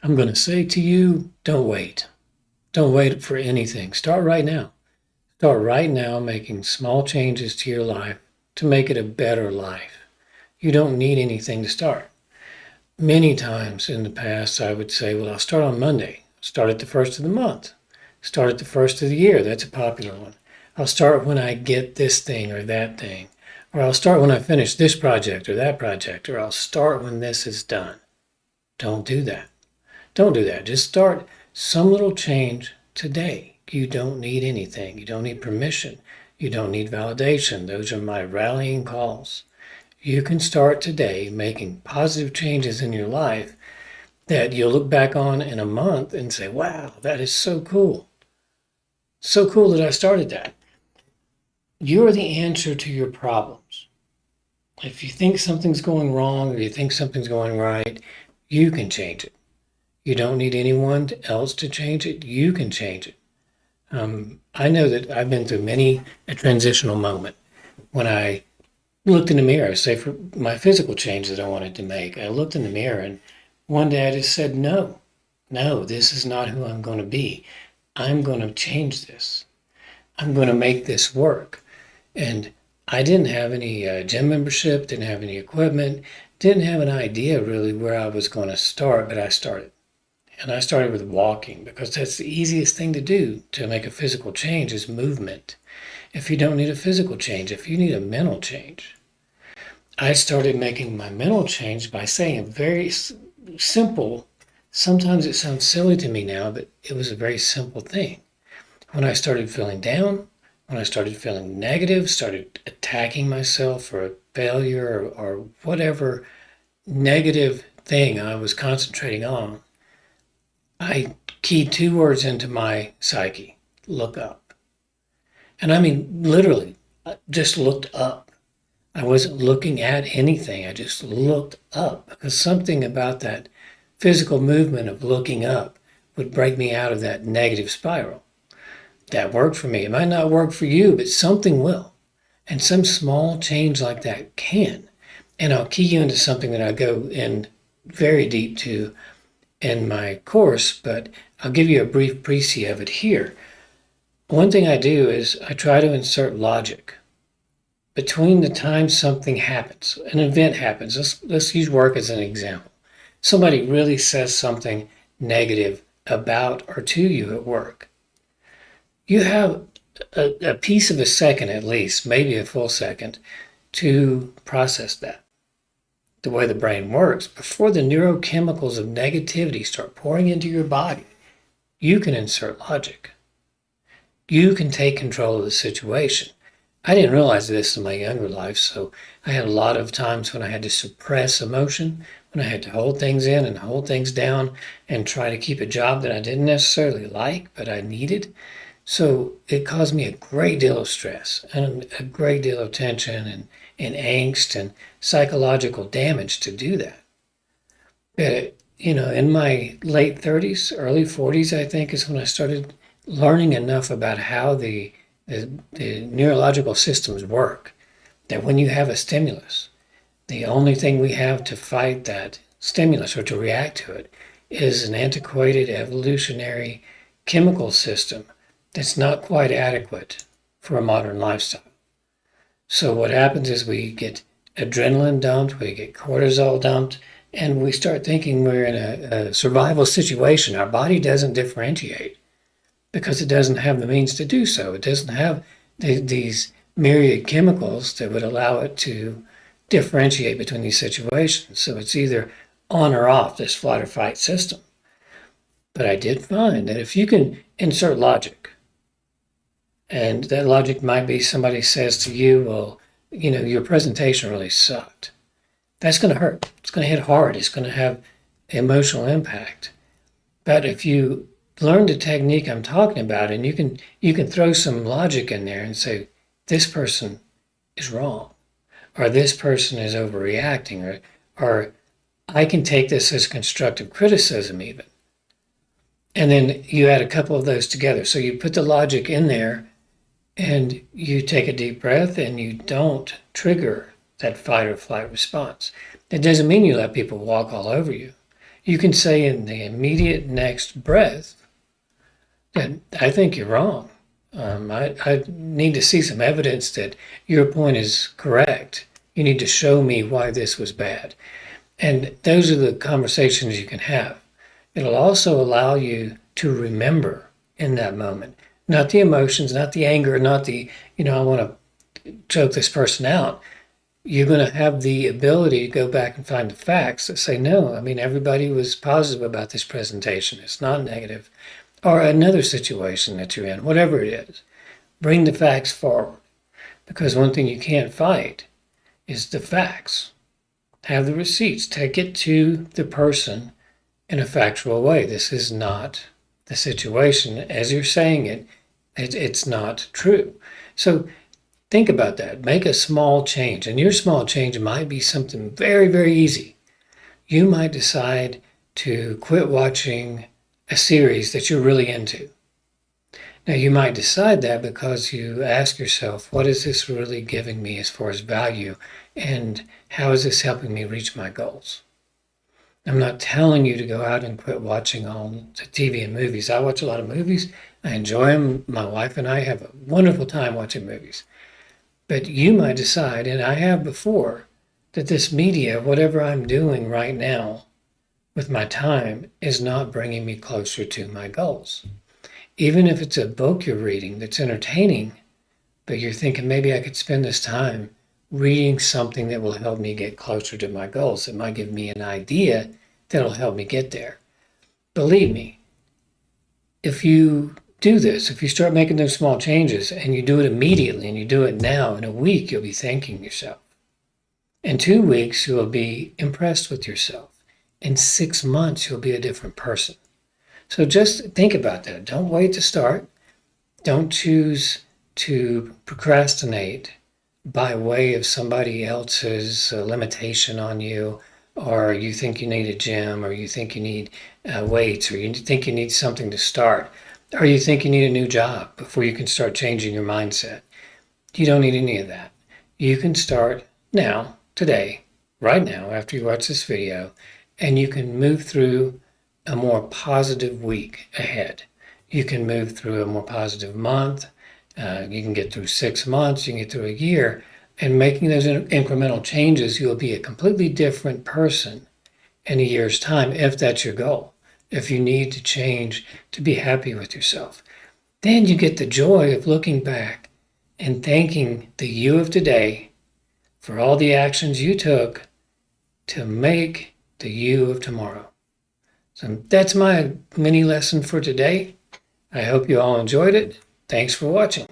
I'm going to say to you, don't wait. Don't wait for anything. Start right now. Start right now making small changes to your life to make it a better life. You don't need anything to start. Many times in the past, I would say, well, I'll start on Monday. Start at the first of the month. Start at the first of the year. That's a popular one. I'll start when I get this thing or that thing. Or I'll start when I finish this project or that project. Or I'll start when this is done. Don't do that. Don't do that. Just start some little change today. You don't need anything. You don't need permission. You don't need validation. Those are my rallying calls. You can start today making positive changes in your life that you'll look back on in a month and say, wow, that is so cool. So cool that I started that. You're the answer to your problems. If you think something's going wrong or you think something's going right, you can change it. You don't need anyone else to change it. You can change it. I know that I've been through many a transitional moment when I looked in the mirror, say for my physical change that I wanted to make. I looked in the mirror and one day I just said, no, this is not who I'm going to be. I'm going to change this. I'm going to make this work. And I didn't have any gym membership, didn't have any equipment, didn't have an idea really where I was going to start, but I started. And I started with walking because that's the easiest thing to do to make a physical change is movement. If you don't need a physical change, if you need a mental change. I started making my mental change by saying a very simple, sometimes it sounds silly to me now, but it was a very simple thing. When I started feeling down, when I started feeling negative, started attacking myself for a failure or whatever negative thing I was concentrating on, I keyed two words into my psyche, look up. And I mean, literally, I just looked up. I wasn't looking at anything. I just looked up because something about that physical movement of looking up would break me out of that negative spiral. That worked for me. It might not work for you, but something will. And some small change like that can. And I'll key you into something that I go in very deep to in my course, but I'll give you a brief précis of it here. One thing I do is I try to insert logic between the time something happens, an event happens. Let's use work as an example. Somebody really says something negative about or to you at work. You have a piece of a second at least, maybe a full second, to process that. The way the brain works, before the neurochemicals of negativity start pouring into your body, you can insert logic. You can take control of the situation. I didn't realize this in my younger life, so I had a lot of times when I had to suppress emotion, when I had to hold things in and hold things down and try to keep a job that I didn't necessarily like, but I needed. So it caused me a great deal of stress and a great deal of tension and angst and psychological damage to do that. But, in my late 30s, early 40s, I think, is when I started learning enough about how the neurological systems work, that when you have a stimulus, the only thing we have to fight that stimulus or to react to it is an antiquated evolutionary chemical system that's not quite adequate for a modern lifestyle. So what happens is we get adrenaline dumped, we get cortisol dumped, and we start thinking we're in a survival situation. Our body doesn't differentiate because it doesn't have the means to do so. It doesn't have these myriad chemicals that would allow it to differentiate between these situations. So it's either on or off this flight or fight system. But I did find that if you can insert logic, and that logic might be somebody says to you, well, your presentation really sucked. That's going to hurt. It's going to hit hard. It's going to have emotional impact. But if you learn the technique I'm talking about, and you can throw some logic in there and say, this person is wrong, or this person is overreacting, or I can take this as constructive criticism even. And then you add a couple of those together. So you put the logic in there and you take a deep breath and you don't trigger that fight or flight response. That doesn't mean you let people walk all over you. You can say in the immediate next breath that I think you're wrong. I need to see some evidence that your point is correct. You need to show me why this was bad. And those are the conversations you can have. It'll also allow you to remember in that moment, not the emotions, not the anger, not the, I want to choke this person out. You're going to have the ability to go back and find the facts that say, no, I mean, everybody was positive about this presentation. It's not negative. Or another situation that you're in, whatever it is. Bring the facts forward. Because one thing you can't fight is the facts. Have the receipts. Take it to the person in a factual way. This is not the situation. As you're saying it, it's not true. So think about that. Make a small change. And your small change might be something very, very easy. You might decide to quit watching a series that you're really into. Now, you might decide that because you ask yourself, what is this really giving me as far as value? And how is this helping me reach my goals? I'm not telling you to go out and quit watching all the TV and movies. I watch a lot of movies. I enjoy them. My wife and I have a wonderful time watching movies. But you might decide, and I have before, that this media, whatever I'm doing right now with my time, is not bringing me closer to my goals. Even if it's a book you're reading that's entertaining, but you're thinking maybe I could spend this time reading something that will help me get closer to my goals. It might give me an idea that'll help me get there. Believe me, if you do this, if you start making those small changes and you do it immediately and you do it now, in a week, you'll be thanking yourself. In 2 weeks, you'll be impressed with yourself. In 6 months, you'll be a different person. So just think about that. Don't wait to start. Don't choose to procrastinate by way of somebody else's limitation on you, or you think you need a gym, or you think you need weights, or you think you need something to start, or you think you need a new job before you can start changing your mindset. You don't need any of that. You can start now, today, right now, after you watch this video, and you can move through a more positive week ahead. You can move through a more positive month. You can get through 6 months. You can get through a year. And making those incremental changes, you'll be a completely different person in a year's time, if that's your goal. If you need to change to be happy with yourself. Then you get the joy of looking back and thanking the you of today for all the actions you took to make the you of tomorrow. So that's my mini lesson for today. I hope you all enjoyed it. Thanks for watching.